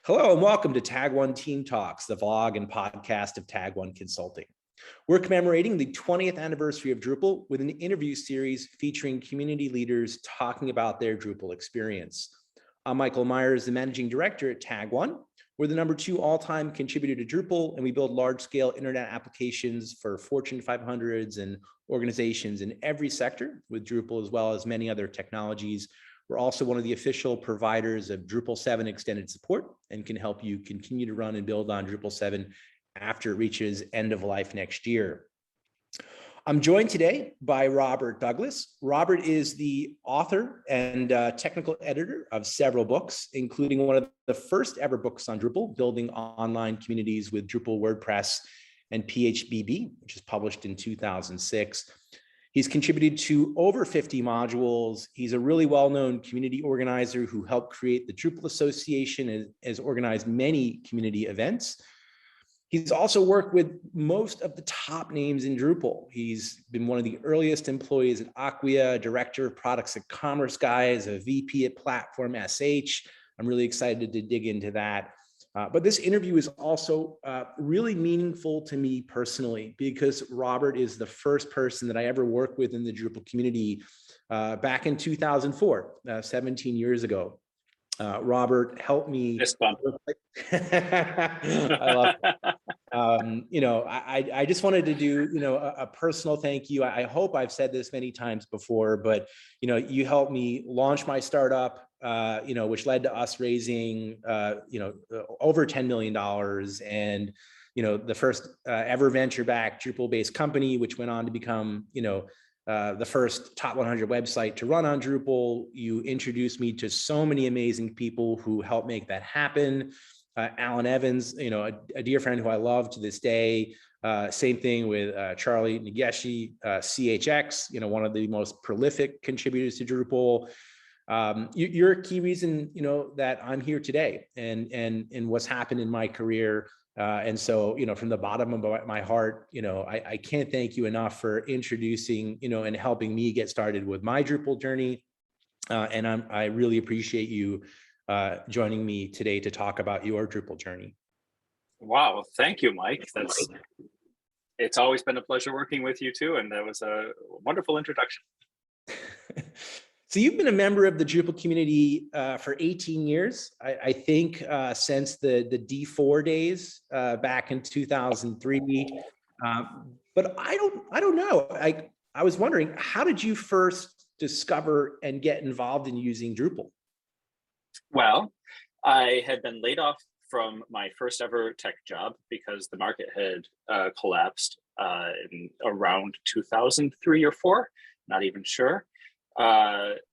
Hello and welcome to Tag1 Team Talks, the vlog and podcast of Tag1 Consulting. We're commemorating the 20th anniversary of Drupal with an interview series featuring community leaders talking about their Drupal experience. I'm Michael Meyers, the Managing Director at Tag1. We're the #2 all-time contributor to Drupal, and we build large-scale internet applications for Fortune 500s and organizations in every sector with Drupal, as well as many other technologies. We're also one of the official providers of Drupal 7 extended support and can help you continue to run and build on Drupal 7 after it reaches end of life next year. I'm joined today by Robert Douglas. Robert is the author and technical editor of several books, including one of the first ever books on Drupal, Building Online Communities with Drupal, WordPress, and PHBB, which was published in 2006. He's contributed to over 50 modules. He's a really well-known community organizer who helped create the Drupal Association and has organized many community events. He's also worked with most of the top names in Drupal. He's been one of the earliest employees at Acquia, director of products at Commerce Guys, a VP at Platform.sh. I'm really excited to dig into that. But this interview is also really meaningful to me personally, because Robert is the first person that I ever worked with in the Drupal community back in 2004, 17 years ago. Robert helped me. I love it. I just wanted to do, a personal thank you. I hope I've said this many times before, but, you helped me launch my startup, which led to us raising, over $10 million and, the first ever venture-backed Drupal-based company, which went on to become, the first top 100 website to run on Drupal. You introduced me to so many amazing people who helped make that happen. Alan Evans, a dear friend who I love to this day. Same thing with Charlie Nageshi, CHX, one of the most prolific contributors to Drupal. You're a key reason, that I'm here today and what's happened in my career. And so, from the bottom of my heart, I can't thank you enough for introducing, and helping me get started with my Drupal journey. And I really appreciate you joining me today to talk about your Drupal journey. Wow, thank you, Mike. It's always been a pleasure working with you too, and that was a wonderful introduction. So you've been a member of the Drupal community for 18 years, I think, since the D4 days back in 2003. But I don't know. I was wondering, how did you first discover and get involved in using Drupal? Well, I had been laid off from my first ever tech job because the market had collapsed in around 2003 or 4, not even sure.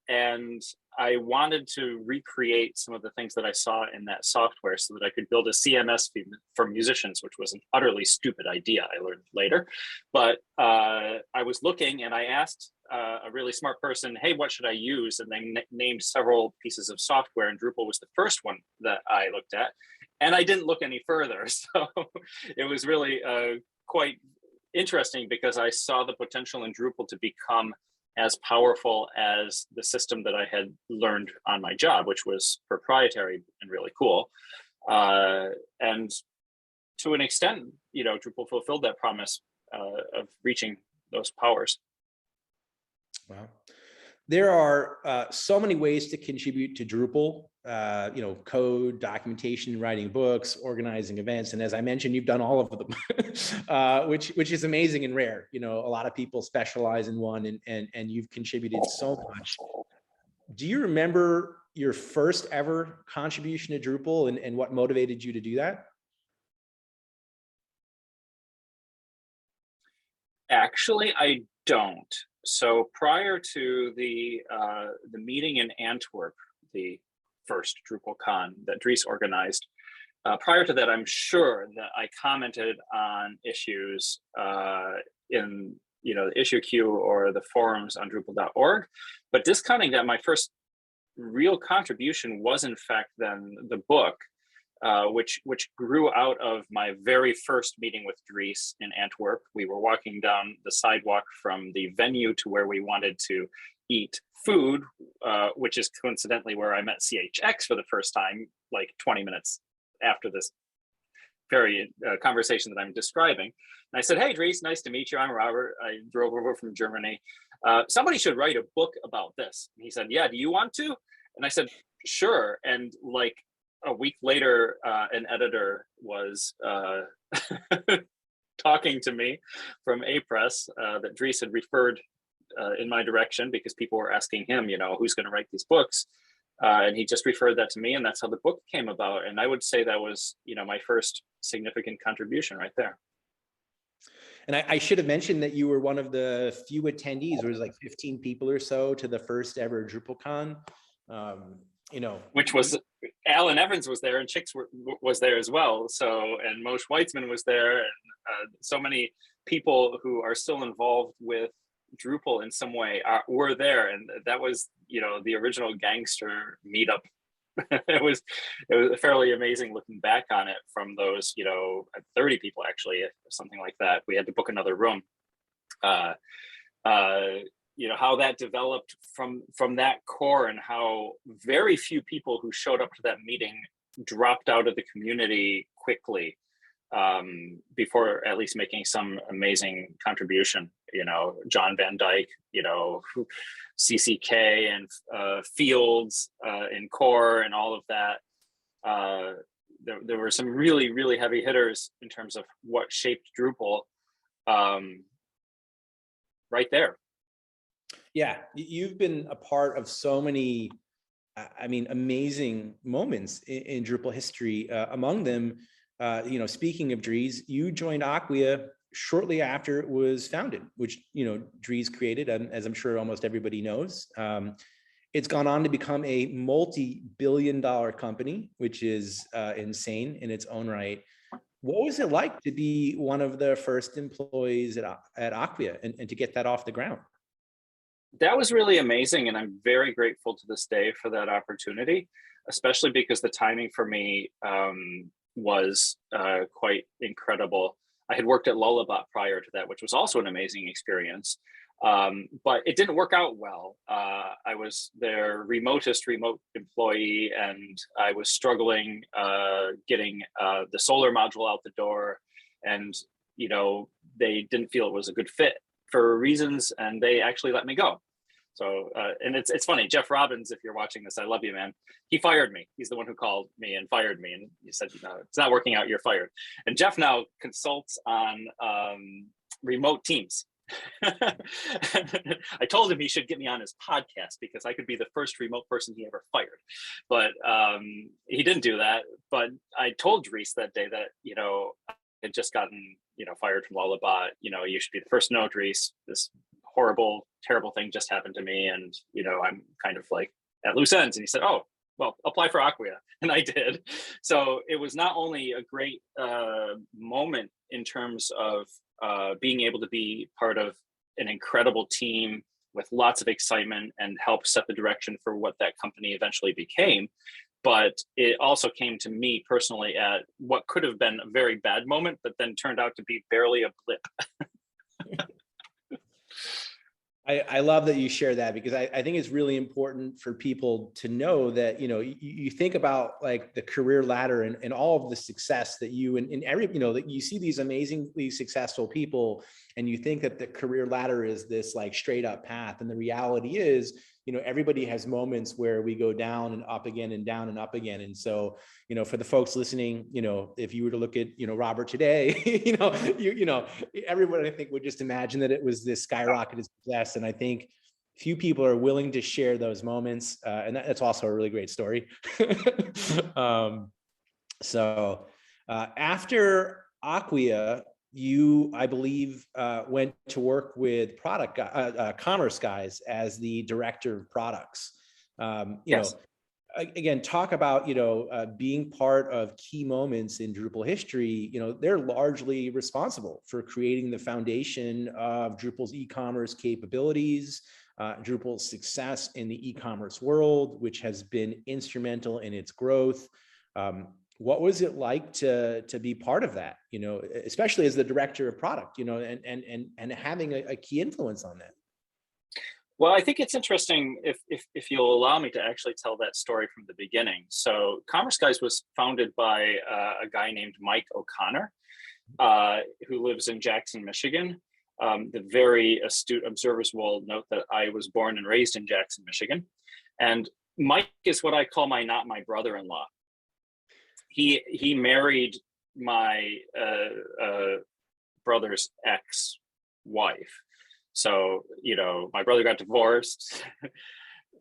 And I wanted to recreate some of the things that I saw in that software so that I could build a CMS for musicians, which was an utterly stupid idea, I learned later. But I was looking and I asked a really smart person, hey, what should I use? And they named several pieces of software, and Drupal was the first one that I looked at. And I didn't look any further. So it was really quite interesting because I saw the potential in Drupal to become as powerful as the system that I had learned on my job, which was proprietary and really cool. And to an extent, Drupal fulfilled that promise of reaching those powers. Wow. There are so many ways to contribute to Drupal, code, documentation, writing books, organizing events. And as I mentioned, you've done all of them, which is amazing and rare. A lot of people specialize in one and you've contributed so much. Do you remember your first ever contribution to Drupal and what motivated you to do that? Actually, I don't. So prior to the meeting in Antwerp, the first Drupalcon that Dries organized, prior to that, I'm sure that I commented on issues in the issue queue or the forums on Drupal.org. But discounting that, my first real contribution was in fact then the book, which grew out of my very first meeting with Dries in Antwerp. We were walking down the sidewalk from the venue to where we wanted to eat food, which is coincidentally where I met CHX for the first time, like 20 minutes after this very conversation that I'm describing. And I said, hey, Dries, nice to meet you. I'm Robert. I drove over from Germany. Somebody should write a book about this. And he said, yeah, do you want to? And I said, sure. And like a week later, an editor was talking to me from A-Press that Dries had referred in my direction because people were asking him, you know, who's going to write these books? And he just referred that to me, and that's how the book came about. And I would say that was, you know, my first significant contribution right there. And I should have mentioned that you were one of the few attendees. There was like 15 people or so to the first ever Drupalcon. You know, which was Alan Evans was there, and Chicks was there as well. So, and Moshe Weitzman was there, and so many people who are still involved with Drupal in some way were there, and that was, you know, the original gangster meetup. It was fairly amazing looking back on it from those, you know, 30 people actually, something like that. We had to book another room. You know, how that developed from that core, and how very few people who showed up to that meeting dropped out of the community quickly before at least making some amazing contribution. You know, John Van Dyke, you know, CCK and Fields in core and all of that. There were some really, really heavy hitters in terms of what shaped Drupal right there. Yeah, you've been a part of so many, I mean, amazing moments in Drupal history. Among them, you know, speaking of Dries, you joined Acquia shortly after it was founded, which, you know, Dries created, as I'm sure almost everybody knows. It's gone on to become a multi-billion-dollar company, which is insane in its own right. What was it like to be one of the first employees at Acquia and to get that off the ground? That was really amazing, and I'm very grateful to this day for that opportunity, especially because the timing for me was quite incredible. I had worked at Lullabot prior to that, which was also an amazing experience, but it didn't work out well. I was their remotest remote employee, and I was struggling getting the solar module out the door, and, you know, they didn't feel it was a good fit for reasons, and they actually let me go. So, and it's funny, Jeff Robbins, if you're watching this, I love you, man. He fired me. He's the one who called me and fired me. And he said, no, it's not working out, you're fired. And Jeff now consults on remote teams. I told him he should get me on his podcast because I could be the first remote person he ever fired. But he didn't do that. But I told Dries that day that, you know, I had just gotten, you know, fired from Lullabot. You know, you should be the first to know, Dries. This horrible, terrible thing just happened to me, and, you know, I'm kind of like at loose ends. And he said, oh, well, apply for Acquia. And I did. So it was not only a great moment in terms of being able to be part of an incredible team with lots of excitement and help set the direction for what that company eventually became, but it also came to me personally at what could have been a very bad moment, but then turned out to be barely a blip. I love that you share that, because I think it's really important for people to know that, you know, you think about like the career ladder and all of the success that you and every, you know, that you see these amazingly successful people, and you think that the career ladder is this like straight up path. And the reality is, you know, everybody has moments where we go down and up again and down and up again. And so, you know, for the folks listening, you know, if you were to look at, you know, Robert today, you know, everyone I think would just imagine that it was this skyrocketed success. And I think few people are willing to share those moments. And that's also a really great story. After Acquia, you, I believe, went to work with commerce guys as the director of products. Yes. Know, again, talk about, you know, being part of key moments in Drupal history. You know, they're largely responsible for creating the foundation of Drupal's e-commerce capabilities, Drupal's success in the e-commerce world, which has been instrumental in its growth. What was it like to be part of that, you know, especially as the director of product, you know, and having a key influence on that? Well, I think it's interesting if you'll allow me to actually tell that story from the beginning. So Commerce Guys was founded by a guy named Mike O'Connor, who lives in Jackson, Michigan. The very astute observers will note that I was born and raised in Jackson, Michigan. And Mike is what I call not my brother-in-law. He married my brother's ex-wife. So, my brother got divorced.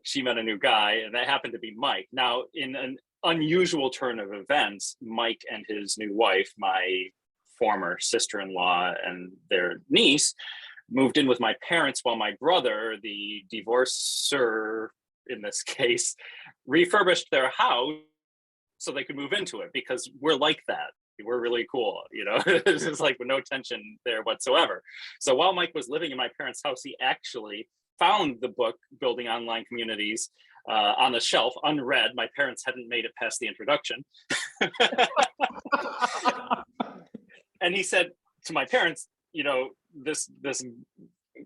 She met a new guy, and that happened to be Mike. Now, in an unusual turn of events, Mike and his new wife, my former sister-in-law and their niece, moved in with my parents while my brother, the divorcer in this case, refurbished their house so they could move into it, because we're like that. We're really cool, This is like no tension there whatsoever. So while Mike was living in my parents' house, he actually found the book Building Online Communities on the shelf, unread. My parents hadn't made it past the introduction. And he said to my parents, this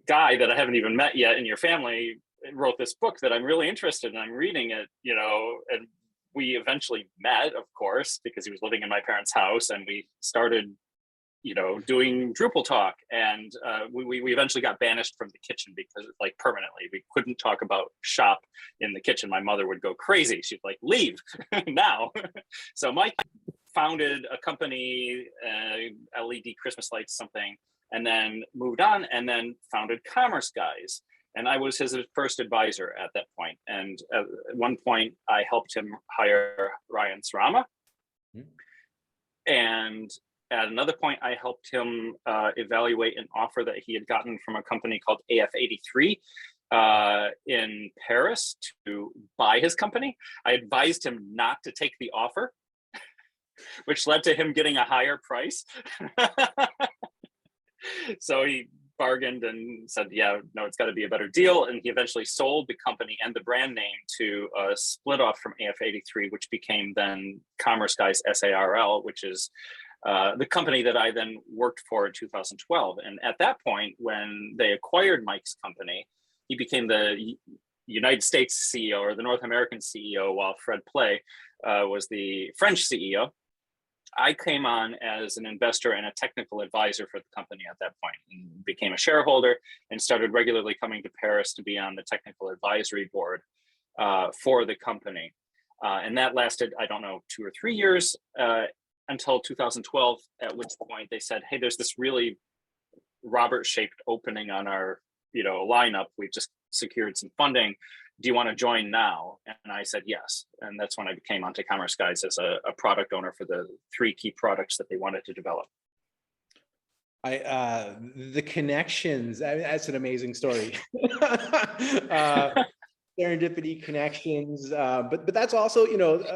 guy that I haven't even met yet in your family wrote this book that I'm really interested in. I'm reading it, and we eventually met, of course, because he was living in my parents' house, and we started, doing Drupal talk. And we eventually got banished from the kitchen because, permanently, we couldn't talk about shop in the kitchen. My mother would go crazy. She'd leave now. So Mike founded a company, LED Christmas lights, something, and then moved on, and then founded Commerce Guys. And I was his first advisor at that point. And at one point, I helped him hire Ryan Srama. And at another point, I helped him evaluate an offer that he had gotten from a company called AF83 in Paris to buy his company. I advised him not to take the offer, which led to him getting a higher price. So he bargained and said, yeah, no, it's got to be a better deal. And he eventually sold the company and the brand name to a split off from AF83, which became then Commerce Guys SARL, which is the company that I then worked for in 2012. And at that point, when they acquired Mike's company, he became the United States CEO, or the North American CEO, while Fred Play was the French CEO. I came on as an investor and a technical advisor for the company at that point, and became a shareholder and started regularly coming to Paris to be on the technical advisory board for the company. And that lasted, I don't know, 2 or 3 years until 2012, at which point they said, hey, there's this really Robert-shaped opening on our lineup. We've just secured some funding. Do you want to join now? And I said yes. And that's when I came onto Commerce Guys as a product owner for the 3 key products that they wanted to develop. The connections, that's an amazing story. Serendipity, connections, but that's also,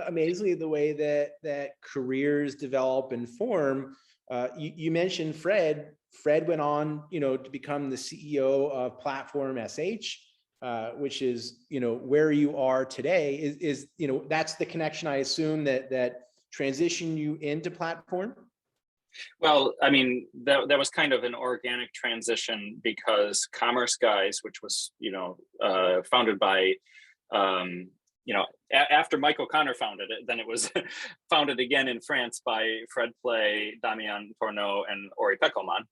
amazingly the way that careers develop and form. You mentioned Fred. Fred went on, to become the CEO of Platform.sh. Which is, where you are today is that's the connection, I assume, that transitioned you into Platform? Well, I mean, that was kind of an organic transition, because Commerce Guys, which was, founded by, after Mike O'Connor founded it, then it was founded again in France by Fred Play, Damien Tourneau, and Ori Peckelman.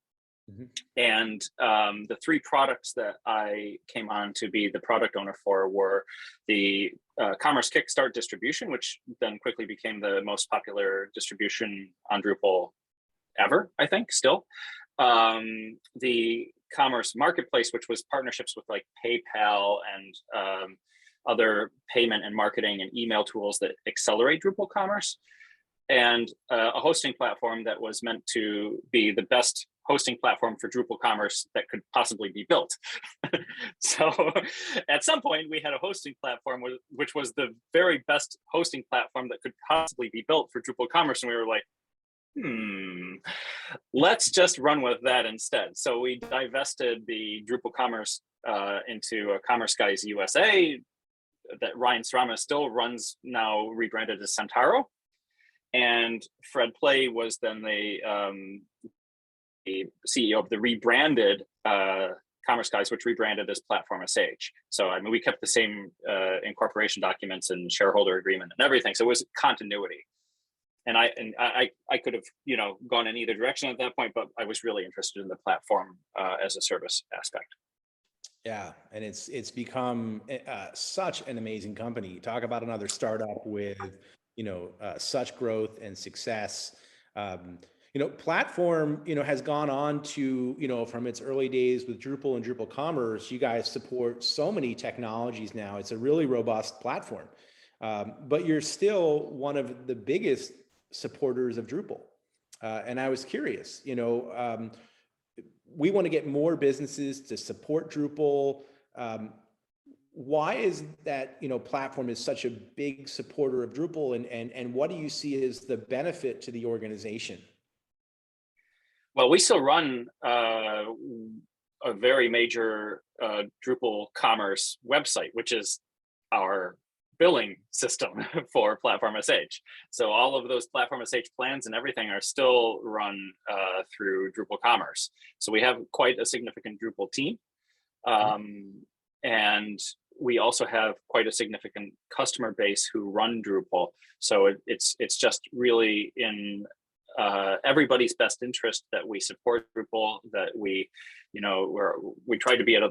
And the 3 products that I came on to be the product owner for were the Commerce Kickstart distribution, which then quickly became the most popular distribution on Drupal ever, I think, still. The Commerce Marketplace, which was partnerships with PayPal and other payment and marketing and email tools that accelerate Drupal commerce. And a hosting platform that was meant to be the best hosting platform for Drupal commerce that could possibly be built. So at some point we had a hosting platform which was the very best hosting platform that could possibly be built for Drupal commerce. And we were like, let's just run with that instead. So we divested the Drupal commerce into a Commerce Guys USA that Ryan Srama still runs, now rebranded as Centauro. And Fred Play was then the CEO of the rebranded Commerce Guys, which rebranded as Platform.sh. So I mean, we kept the same incorporation documents and shareholder agreement and everything. So it was continuity. And I could have, you know, gone in either direction at that point, but I was really interested in the platform as a service aspect. Yeah, and it's become such an amazing company. Talk about another startup with, you know, such growth and success. You know, Platform, you know, has gone on to, you know, from its early days with Drupal and Drupal Commerce, you guys support so many technologies now. It's a really robust platform, but you're still one of the biggest supporters of Drupal. And I was curious, you know, we want to get more businesses to support Drupal. Why is that, you know, Platform is such a big supporter of Drupal, and what do you see as the benefit to the organization? Well, we still run a very major Drupal commerce website, which is our billing system for Platform.sh. So all of those Platform.sh plans and everything are still run through Drupal Commerce. So we have quite a significant Drupal team. And we also have quite a significant customer base who run Drupal. So it's just really in everybody's best interest that we support Drupal, that we, you know, we try to be at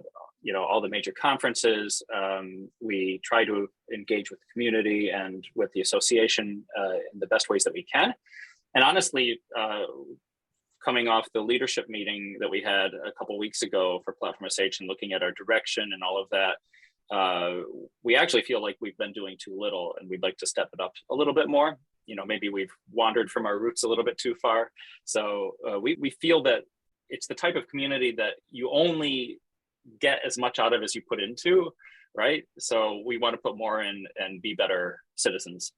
you know, all the major conferences. We try to engage with the community and with the association in the best ways that we can. And honestly, coming off the leadership meeting that we had a couple of weeks ago for Platform.sh and looking at our direction and all of that, we actually feel like we've been doing too little, and we'd like to step it up a little bit more. You know, maybe we've wandered from our roots a little bit too far. So we feel that it's the type of community that you only get as much out of as you put into, right? So we want to put more in and be better citizens.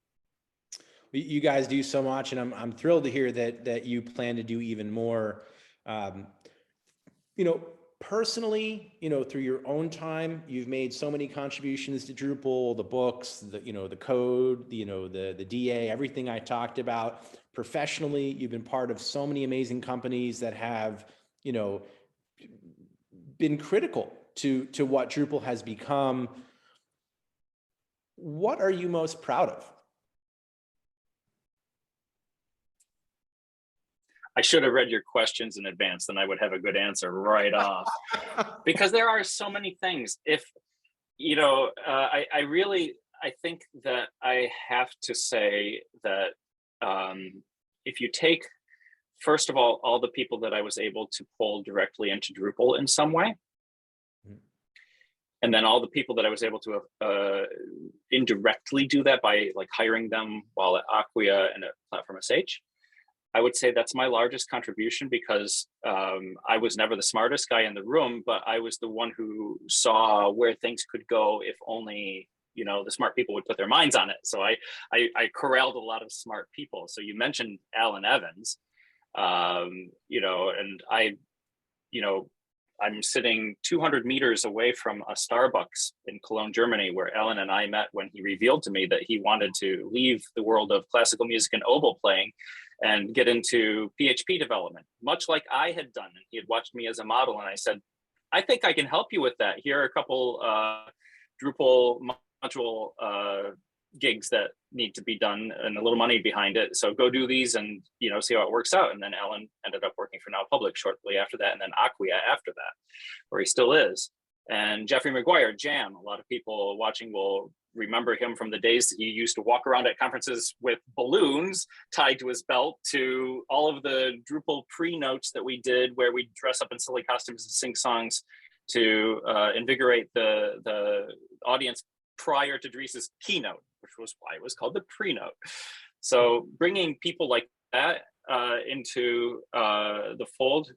You guys do so much, and I'm thrilled to hear that you plan to do even more. You know, personally, you know, through your own time, you've made so many contributions to Drupal, the books, the, you know, the code, you know, the DA, everything I talked about. Professionally, you've been part of so many amazing companies that have, you know, been critical to what Drupal has become. What are you most proud of? I should have read your questions in advance, then I would have a good answer right off. Because there are so many things. If, you know, I think that I have to say that if you take, first of all the people that I was able to pull directly into Drupal in some way, and then all the people that I was able to indirectly do that by like hiring them while at Acquia and at Platform.sh, I would say that's my largest contribution, because I was never the smartest guy in the room, but I was the one who saw where things could go if only, you know, the smart people would put their minds on it. So I corralled a lot of smart people. So you mentioned Alan Evans, you know, and I'm sitting 200 meters away from a Starbucks in Cologne, Germany, where Alan and I met when he revealed to me that he wanted to leave the world of classical music and oboe playing and get into PHP development, much like I had done. And he had watched me as a model, and I said, I think I can help you with that. Here are a couple Drupal module gigs that need to be done and a little money behind it. So go do these and, you know, see how it works out. And then Alan ended up working for Now Public shortly after that, and then Acquia after that, where he still is. And Jeffrey McGuire, Jam, a lot of people watching will remember him from the days that he used to walk around at conferences with balloons tied to his belt, to all of the Drupal Prenotes that we did where we dress up in silly costumes and sing songs to invigorate the audience prior to Dries' keynote, which was why it was called the Prenote. So bringing people like that into the fold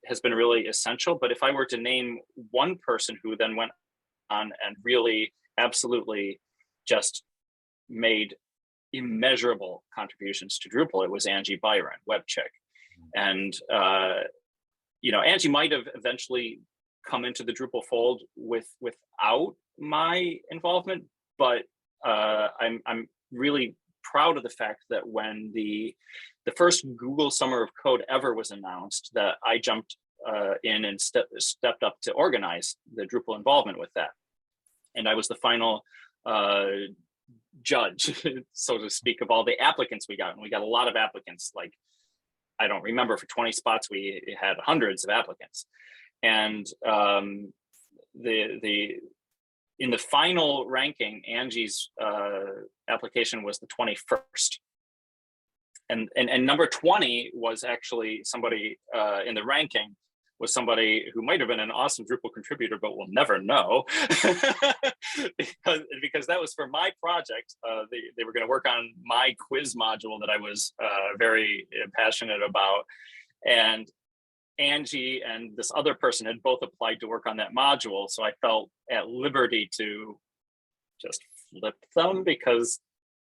has been really essential. But if I were to name one person who then went on and really absolutely just made immeasurable contributions to Drupal, it was Angie Byron, web chick. And you know, Angie might have eventually come into the Drupal fold without my involvement, but I'm really proud of the fact that when the first Google Summer of Code ever was announced, that I jumped in and stepped up to organize the Drupal involvement with that. And I was the final judge, so to speak, of all the applicants we got. And we got a lot of applicants. Like, I don't remember, for 20 spots, we had hundreds of applicants. And in the final ranking, Angie's application was the 21st. And number 20 was actually somebody in the ranking, was somebody who might have been an awesome Drupal contributor, but we'll never know. because that was for my project. They were going to work on my quiz module that I was very passionate about. And Angie and this other person had both applied to work on that module. So I felt at liberty to just flip them, because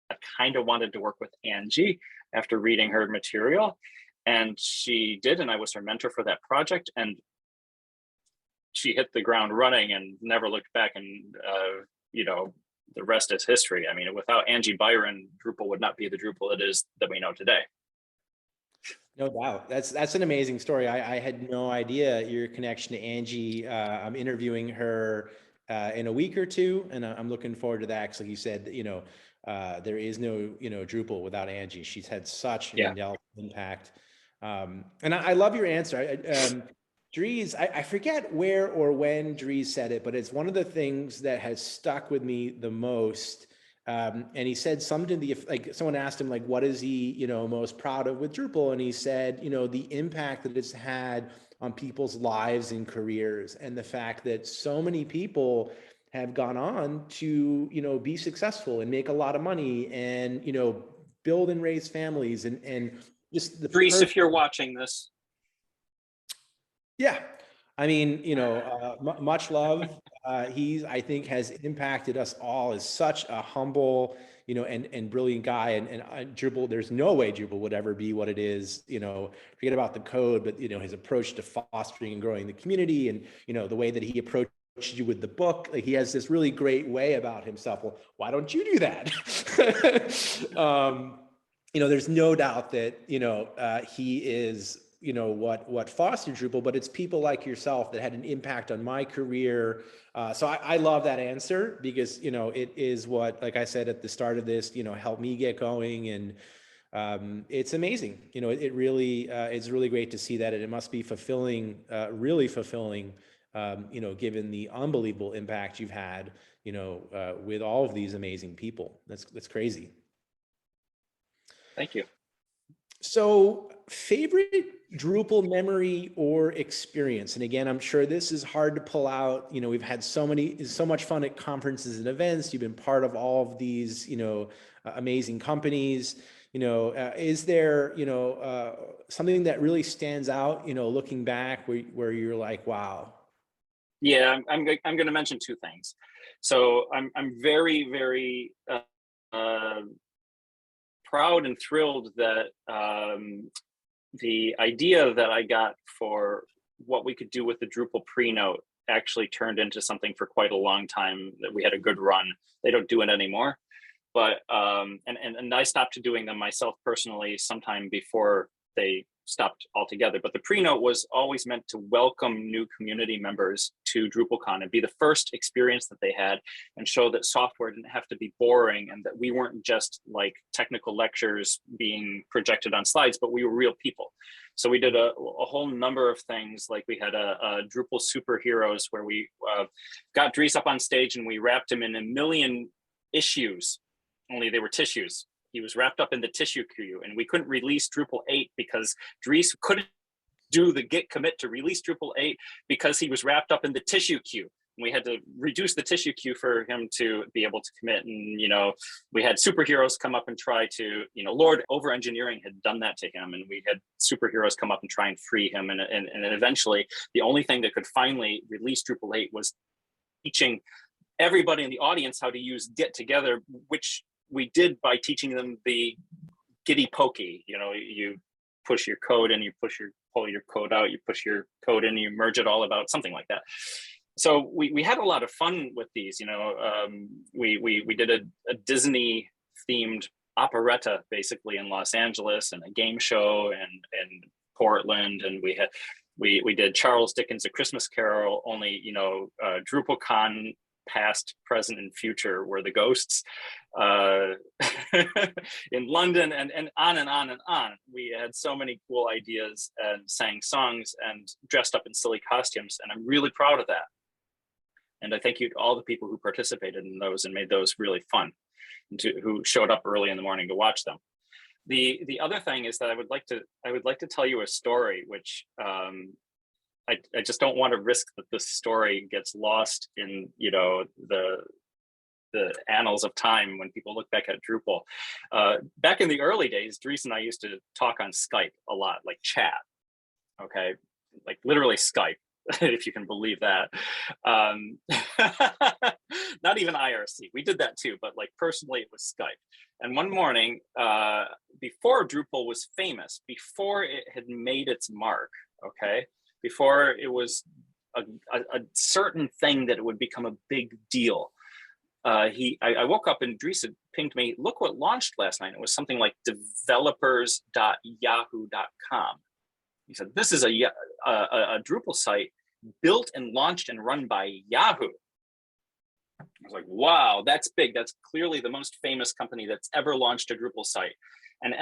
I kind of wanted to work with Angie after reading her material. And she did, and I was her mentor for that project. And she hit the ground running and never looked back. And, the rest is history. I mean, without Angie Byron, Drupal would not be the Drupal it is that we know today. No doubt. That's an amazing story. I had no idea your connection to Angie. I'm interviewing her in a week or two, and I'm looking forward to that. Because like you said, there is no, Drupal without Angie. She's had such an indelible impact. And I love your answer. Dries, I forget where or when Dries said it, but it's one of the things that has stuck with me the most. And he said something to the, like, someone asked him, like, what is he, most proud of with Drupal? And he said, the impact that it's had on people's lives and careers, and the fact that so many people have gone on to, be successful and make a lot of money and, build and raise families and just the Dries, if you're watching this. Yeah. I mean, much love. I think has impacted us all as such a humble, and brilliant guy. And Drupal, there's no way Drupal would ever be what it is, forget about the code, but, his approach to fostering and growing the community, and, the way that he approached you with the book. Like, he has this really great way about himself. Well, why don't you do that? There's no doubt that, he is, what fostered Drupal, but it's people like yourself that had an impact on my career. So I love that answer, because, it is what, like I said at the start of this, helped me get going. And it's amazing. It really, it's really great to see that. And it must be fulfilling, really fulfilling, given the unbelievable impact you've had, with all of these amazing people. That's crazy. Thank you. So, favorite Drupal memory or experience? And again, I'm sure this is hard to pull out. We've had so much fun at conferences and events. You've been part of all of these, amazing companies. Is there, something that really stands out, looking back, where you're like, wow? Yeah, I'm going to mention two things. So I'm very, very proud and thrilled that the idea that I got for what we could do with the Drupal prenote actually turned into something for quite a long time, that we had a good run. They don't do it anymore, but and I stopped doing them myself personally sometime before they stopped altogether. But the prenote was always meant to welcome new community members to DrupalCon and be the first experience that they had, and show that software didn't have to be boring, and that we weren't just like technical lectures being projected on slides, but we were real people. So we did a whole number of things. Like, we had a Drupal superheroes, where we got Dries up on stage and we wrapped him in 1 million issues, only they were tissues. He was wrapped up in the tissue queue, and we couldn't release Drupal 8 because Dries couldn't do the git commit to release Drupal 8 because he was wrapped up in the tissue queue. And we had to reduce the tissue queue for him to be able to commit. And, we had superheroes come up and try to, Lord over-engineering had done that to him. And we had superheroes come up and try and free him. And eventually, the only thing that could finally release Drupal 8 was teaching everybody in the audience how to use Git together, which we did by teaching them the gitty pokey. You push your code and you pull your code out, you push your code in, and you merge it all about, something like that. So we had a lot of fun with these. We did a Disney themed operetta basically in Los Angeles, and a game show and Portland, and we had We did Charles Dickens' A Christmas Carol, only, you know, Drupalcon, past, present, and future were the ghosts in London, and on and on and on. We had so many cool ideas and sang songs and dressed up in silly costumes, and I'm really proud of that. And I thank you to all the people who participated in those and made those really fun, and who showed up early in the morning to watch them. The other thing is that I would like to tell you a story, which I just don't want to risk that this story gets lost in, you know, the annals of time when people look back at Drupal. Back in the early days, Dries and I used to talk on Skype a lot, like chat. Okay, like literally Skype, if you can believe that. Not even IRC. We did that too, but like personally, it was Skype. And one morning, before Drupal was famous, before it had made its mark, okay, before it was a certain thing that it would become a big deal, I woke up and Dries had pinged me, look what launched last night. It was something like developers.yahoo.com. He said, this is a Drupal site built and launched and run by Yahoo. I was like, wow, that's big. That's clearly the most famous company that's ever launched a Drupal site. And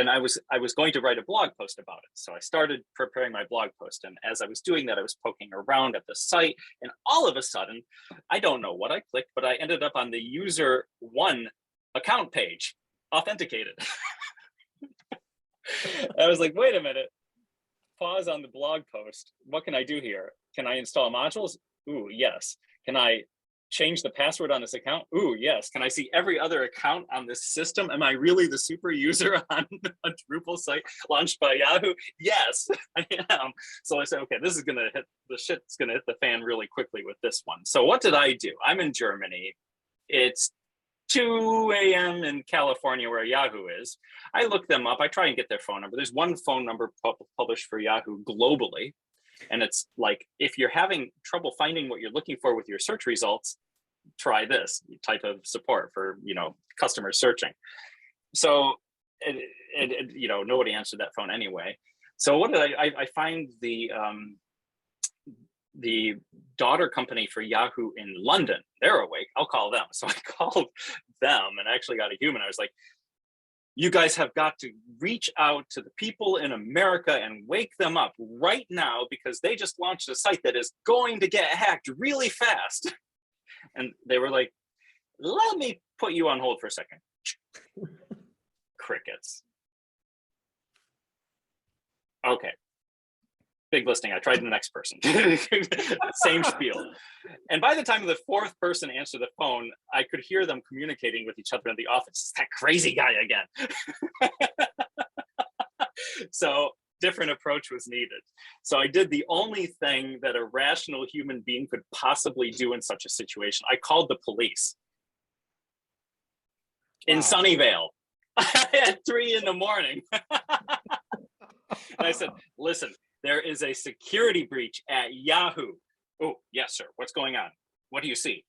I was going to write a blog post about it. So I started preparing my blog post. And as I was doing that, I was poking around at the site. And all of a sudden, I don't know what I clicked, but I ended up on the user one account page, authenticated. I was like, wait a minute, pause on the blog post. What can I do here? Can I install modules? Ooh, yes. Can I change the password on this account? Ooh, yes. Can I see every other account on this system? Am I really the super user on a Drupal site launched by Yahoo? Yes, I am. So I said, okay, this is gonna hit, the shit's gonna hit the fan really quickly with this one. So what did I do? I'm in Germany. It's 2 a.m. in California where Yahoo is. I look them up. I try and get their phone number. There's one phone number published for Yahoo globally. And it's like, if you're having trouble finding what you're looking for with your search results, try this type of support for, you know, customers searching. So, you know, nobody answered that phone anyway. So what did I find the daughter company for Yahoo in London. They're awake. I'll call them. So I called them and actually got a human. I was like, you guys have got to reach out to the people in America and wake them up right now, because they just launched a site that is going to get hacked really fast. And they were like, let me put you on hold for a second. Crickets. Okay. Big listing. I tried the next person. Same spiel. And by the time the fourth person answered the phone, I could hear them communicating with each other in the office. It's that crazy guy again. So different approach was needed. So I did the only thing that a rational human being could possibly do in such a situation. I called the police. Wow. In Sunnyvale at 3 in the morning. And I said, listen, there is a security breach at Yahoo. Oh, yes, sir. What's going on? What do you see?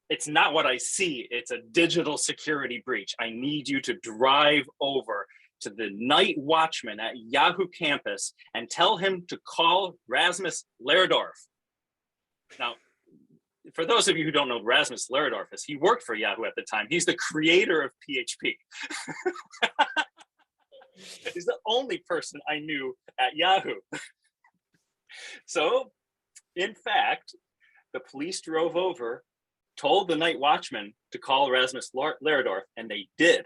It's not what I see. It's a digital security breach. I need you to drive over to the night watchman at Yahoo campus and tell him to call Rasmus Lerdorf. Now, for those of you who don't know Rasmus Lerdorf is, he worked for Yahoo at the time. He's the creator of PHP. He's the only person I knew at Yahoo. So, in fact, the police drove over, told the night watchman to call Rasmus Lerdorf, and they did.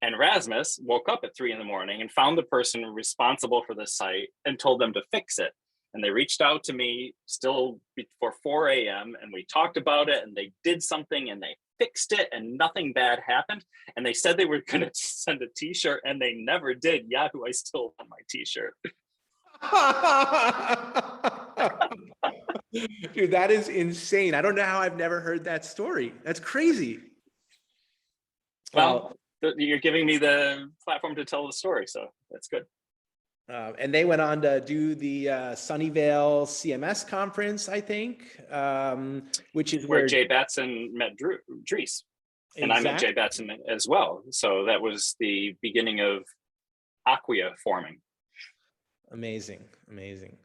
And Rasmus woke up at 3 in the morning and found the person responsible for the site and told them to fix it. And they reached out to me still before 4 a.m. and we talked about it, and they did something and they fixed it and nothing bad happened. And they said they were going to send a t-shirt and they never did. Yahoo, I still want my t-shirt. Dude, that is insane. I don't know how I've never heard that story. That's crazy. Well, you're giving me the platform to tell the story, so that's good. And they went on to do the Sunnyvale CMS conference, I think, which is where Jay Batson met Dries. And I met Jay Batson as well. So that was the beginning of Acquia forming. Amazing, amazing.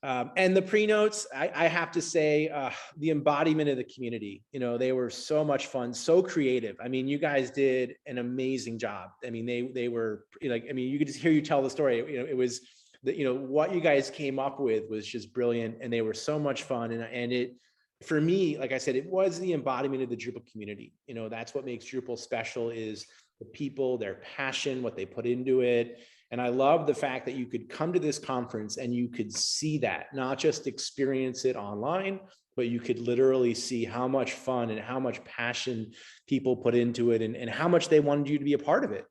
And the Prenotes, I have to say, the embodiment of the community, they were so much fun, so creative. I mean, you guys did an amazing job. I mean, they were like, I mean, you could just hear you tell the story. It was that, what you guys came up with was just brilliant, and they were so much fun. And it, for me, like I said, it was the embodiment of the Drupal community. That's what makes Drupal special, is the people, their passion, what they put into it. And I love the fact that you could come to this conference and you could see that, not just experience it online, but you could literally see how much fun and how much passion people put into it, and how much they wanted you to be a part of it.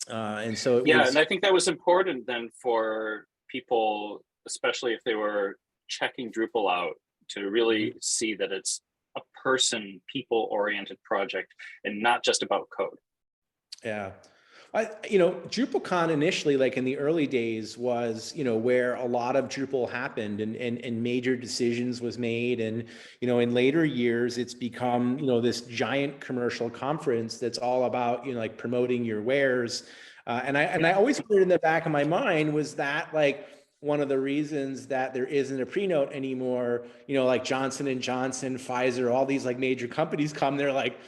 And so it was. And I think that was important then for people, especially if they were checking Drupal out, to really see that it's a people-oriented project and not just about code. Yeah. DrupalCon initially, like in the early days, was, where a lot of Drupal happened, and major decisions was made. And, in later years, it's become, this giant commercial conference that's all about, like promoting your wares. And I always put it in the back of my mind, was that like one of the reasons that there isn't a Prenote anymore, like Johnson & Johnson, Pfizer, all these like major companies come, they're like,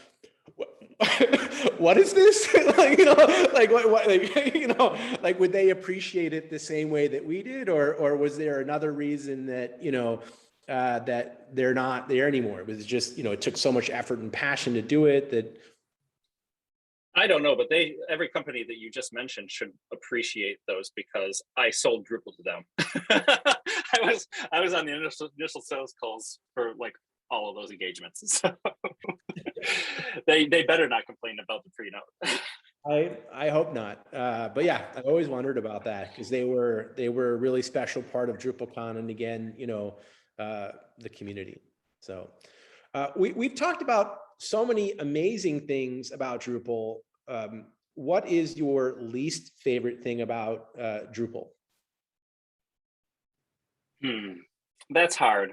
what is this? Like, what, like, like, would they appreciate it the same way that we did? Or was there another reason that, that they're not there anymore? It was just, it took so much effort and passion to do it that. I don't know, but every company that you just mentioned should appreciate those, because I sold Drupal to them. I was on the initial sales calls for like all of those engagements. So they better not complain about the Prenote. I hope not. But yeah, I always wondered about that, because they were a really special part of DrupalCon, and again, the community. So we've talked about so many amazing things about Drupal. What is your least favorite thing about Drupal? That's hard.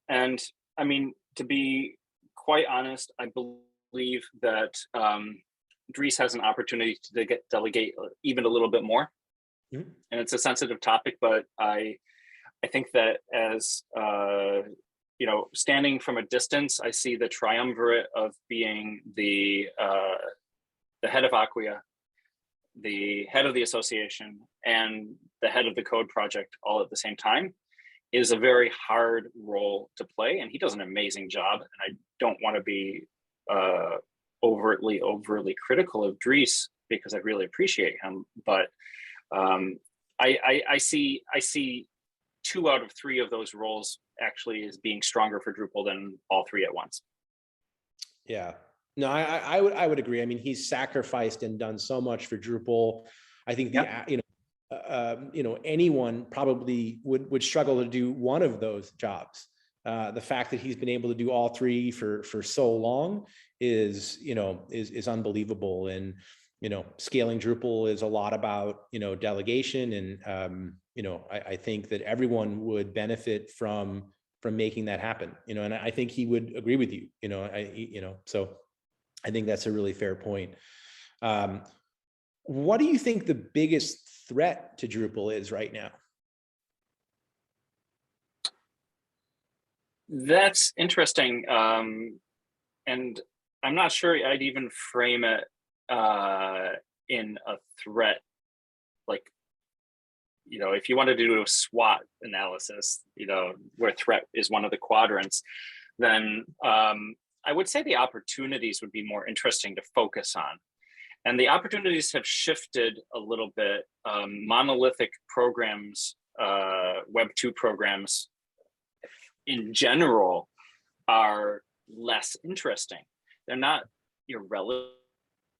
And I mean, to be quite honest, I believe that Dries has an opportunity to delegate even a little bit more. And it's a sensitive topic, but I think that as standing from a distance, I see the triumvirate of being the head of Acquia, the head of the association, and the head of the code project all at the same time is a very hard role to play. And he does an amazing job. And I don't want to be overtly critical of Dries, because I really appreciate him. But I see 2 out of 3 of those roles actually as being stronger for Drupal than all 3 at once. Yeah, no, I would agree. I mean, he's sacrificed and done so much for Drupal. I think anyone probably would struggle to do one of those jobs. The fact that he's been able to do all 3 for so long is unbelievable. And scaling Drupal is a lot about delegation, and I think that everyone would benefit from making that happen. And I think he would agree with you. So I think that's a really fair point. What do you think the biggest threat to Drupal is right now? That's interesting. And I'm not sure I'd even frame it in a threat. Like, if you wanted to do a SWOT analysis, where threat is one of the quadrants, then I would say the opportunities would be more interesting to focus on. And the opportunities have shifted a little bit. Monolithic programs, Web 2 programs in general, are less interesting. They're not irrelevant.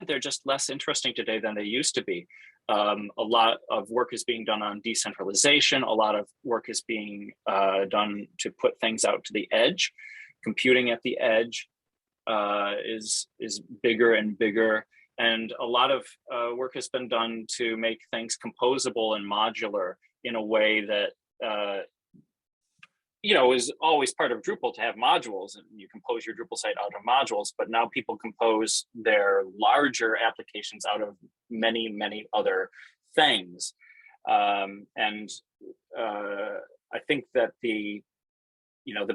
They're just less interesting today than they used to be. A lot of work is being done on decentralization. A lot of work is being done to put things out to the edge. Computing at the edge is bigger and bigger. And a lot of work has been done to make things composable and modular in a way that is always part of Drupal to have modules, and you compose your Drupal site out of modules, but now people compose their larger applications out of many, many other things. And I think that the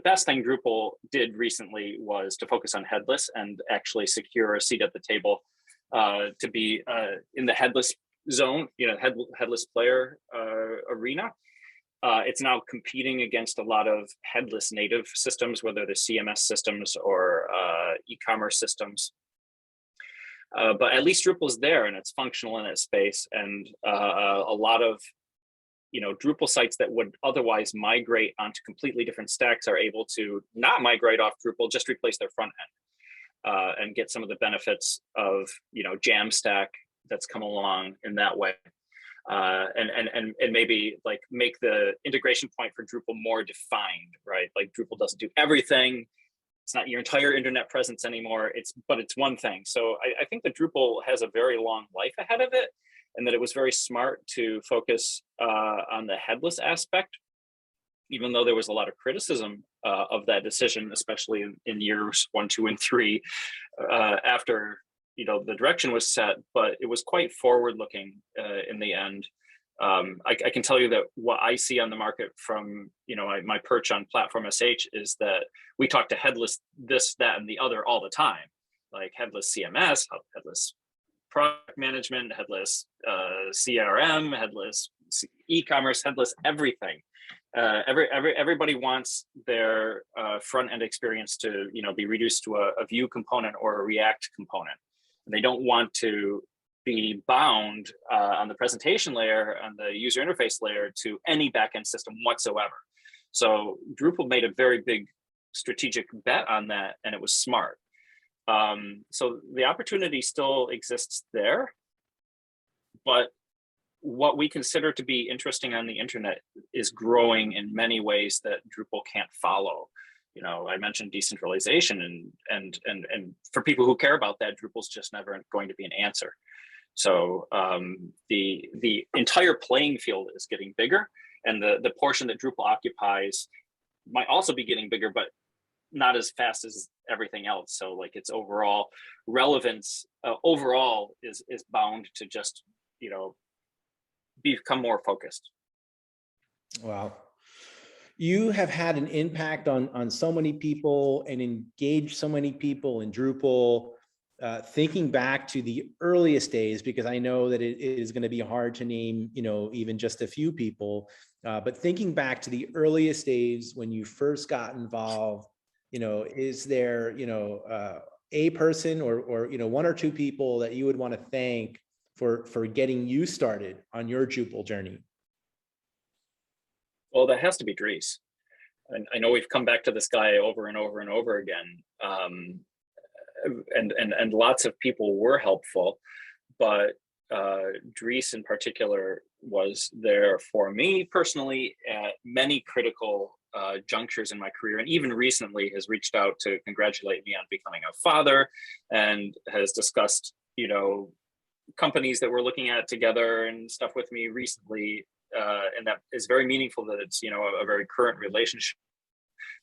best thing Drupal did recently was to focus on headless and actually secure a seat at the table to be in the headless zone, headless player arena. It's now competing against a lot of headless native systems, whether they're CMS systems or e-commerce systems. But at least Drupal's there and it's functional in its space. And a lot of Drupal sites that would otherwise migrate onto completely different stacks are able to not migrate off Drupal, just replace their front end and get some of the benefits of Jamstack that's come along in that way. And maybe like make the integration point for Drupal more defined, right? Like Drupal doesn't do everything. It's not your entire internet presence anymore. But it's one thing. So I think that Drupal has a very long life ahead of it, and that it was very smart to focus on the headless aspect, even though there was a lot of criticism of that decision, especially in years 1, 2, and 3, after the direction was set. But it was quite forward-looking in the end. I can tell you that what I see on the market from my perch on Platform.sh is that we talk to headless this, that, and the other all the time, like headless CMS, headless product management, headless CRM, headless e-commerce, headless everything. Everybody wants their front end experience to be reduced to a Vue component or a React component, and they don't want to be bound on the presentation layer, on the user interface layer, to any backend system whatsoever. So Drupal made a very big strategic bet on that, and it was smart. So the opportunity still exists there, but what we consider to be interesting on the internet is growing in many ways that Drupal can't follow. I mentioned decentralization, and for people who care about that, Drupal's just never going to be an answer. So the entire playing field is getting bigger, and the portion that Drupal occupies might also be getting bigger, but not as fast as everything else. So like its overall relevance overall is bound to just become more focused. Wow. You have had an impact on so many people and engaged so many people in Drupal. Thinking back to the earliest days, because I know that it is going to be hard to name, even just a few people, but thinking back to the earliest days when you first got involved, is there, a person or one or two people that you would want to thank for getting you started on your Drupal journey? Well, that has to be Dries. And I know we've come back to this guy over and over and over again. And lots of people were helpful, but Dries in particular was there for me personally at many critical junctures in my career, and even recently has reached out to congratulate me on becoming a father, and has discussed companies that we're looking at together and stuff with me recently, and that is very meaningful that it's a very current relationship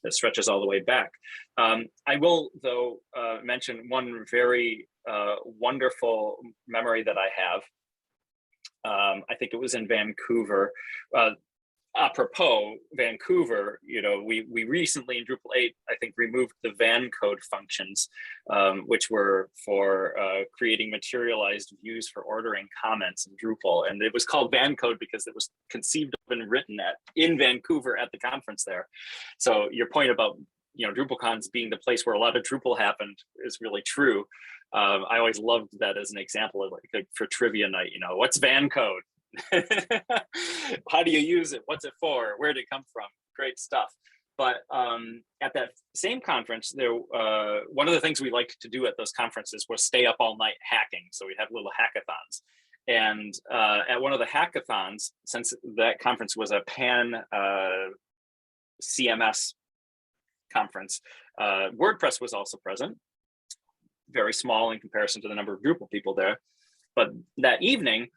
that stretches all the way back. I will, though, mention one very wonderful memory that I have. I think it was in Vancouver. Apropos Vancouver, we recently in Drupal 8, I think, removed the van code functions, which were for creating materialized views for ordering comments in Drupal. And it was called van code because it was conceived of and written in Vancouver at the conference there. So your point about DrupalCons being the place where a lot of Drupal happened is really true. I always loved that as an example of like for trivia night. What's van code? How do you use it? What's it for? Where did it come from? Great stuff. But at that same conference, there one of the things we liked to do at those conferences was stay up all night hacking. So we had little hackathons. And at one of the hackathons, since that conference was a pan CMS conference, WordPress was also present, very small in comparison to the number of Drupal people there. But that evening,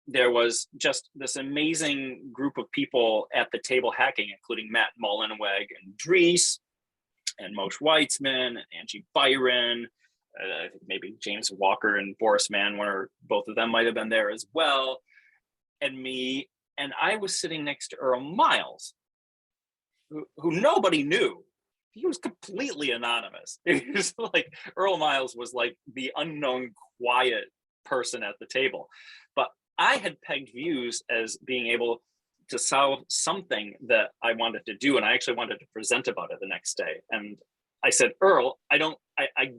there was just this amazing group of people at the table hacking, including Matt Mullenweg and Dries and Moshe Weitzman and Angie Byron. I think maybe James Walker and Boris Mann, one or both of them might have been there as well. And me. And I was sitting next to Earl Miles, who nobody knew. He was completely anonymous. It was like Earl Miles was like the unknown quiet person at the table. But I had pegged views as being able to solve something that I wanted to do. And I actually wanted to present about it the next day. And I said, Earl, I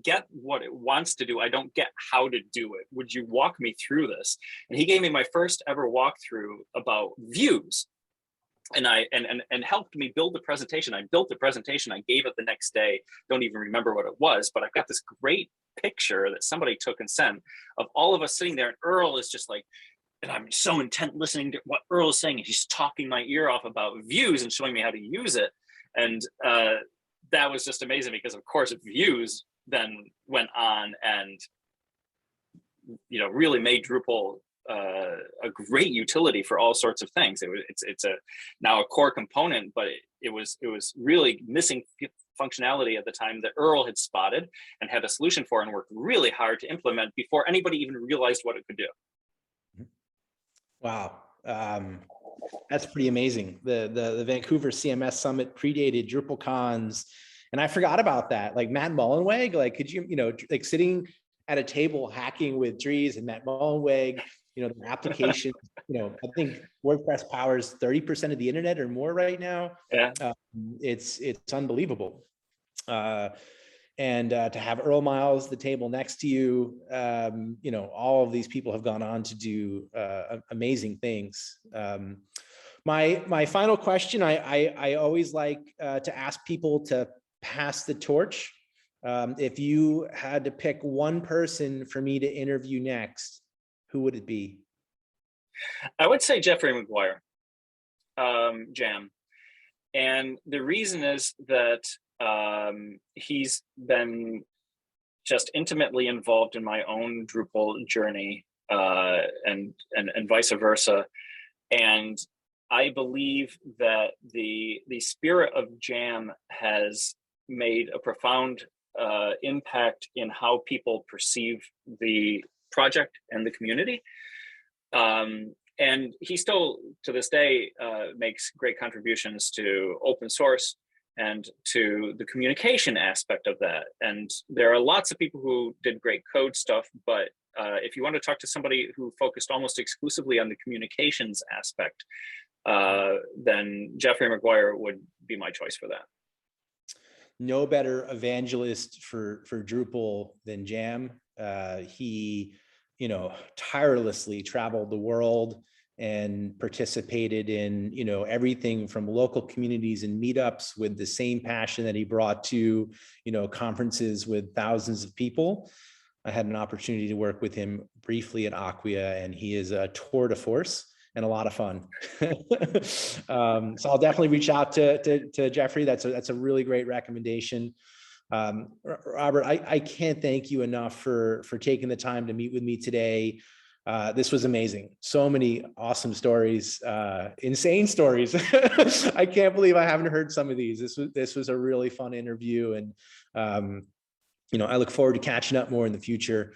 get what it wants to do. I don't get how to do it. Would you walk me through this? And he gave me my first ever walkthrough about views. And helped me build the presentation. I built the presentation. I gave it the next day. Don't even remember what it was, but I've got this great picture that somebody took and sent of all of us sitting there. And Earl is just like, and I'm so intent listening to what Earl is saying. And he's talking my ear off about views and showing me how to use it. And that was just amazing because, of course, views then went on and really made Drupal a great utility for all sorts of things. It's now a core component, but it was really missing functionality at the time that Earl had spotted and had a solution for and worked really hard to implement before anybody even realized what it could do. Wow. That's pretty amazing. The Vancouver CMS Summit predated DrupalCons, and I forgot about that. Like Matt Mullenweg, like could you, like sitting at a table hacking with Dries and Matt Mullenweg, the application, I think WordPress powers 30% of the internet or more right now. Yeah. It's unbelievable. And to have Earl Miles, the table next to you, all of these people have gone on to do amazing things. My final question, I always like to ask people to pass the torch. If you had to pick one person for me to interview next, who would it be? I would say Jeffrey McGuire, Jam. And the reason is that he's been just intimately involved in my own Drupal journey and vice versa. And I believe that the spirit of Jam has made a profound impact in how people perceive the project and the community. And he still, to this day, makes great contributions to open source and to the communication aspect of that. And there are lots of people who did great code stuff, but if you want to talk to somebody who focused almost exclusively on the communications aspect, then Jeffrey McGuire would be my choice for that. No better evangelist for Drupal than Jam. He, tirelessly traveled the world and participated in, everything from local communities and meetups with the same passion that he brought to, conferences with thousands of people. I had an opportunity to work with him briefly at Acquia, and he is a tour de force and a lot of fun. So I'll definitely reach out to Jeffrey. That's a really great recommendation. Robert, I can't thank you enough for taking the time to meet with me today. This was amazing. So many awesome stories, insane stories. I can't believe I haven't heard some of these. This was a really fun interview, and I look forward to catching up more in the future.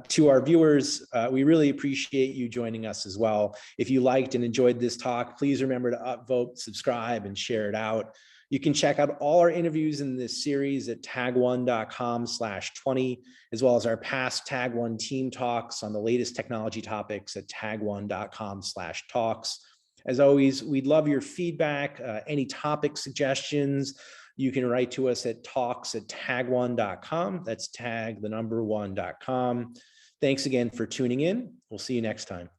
To our viewers, we really appreciate you joining us as well. If you liked and enjoyed this talk, please remember to upvote, subscribe, and share it out. You can check out all our interviews in this series at tag1.com/20, as well as our past Tag1 Team Talks on the latest technology topics at tag1.com/talks. As always, we'd love your feedback, any topic suggestions. You can write to us at talks@tag1.com. That's tag1.com. Thanks again for tuning in. We'll see you next time.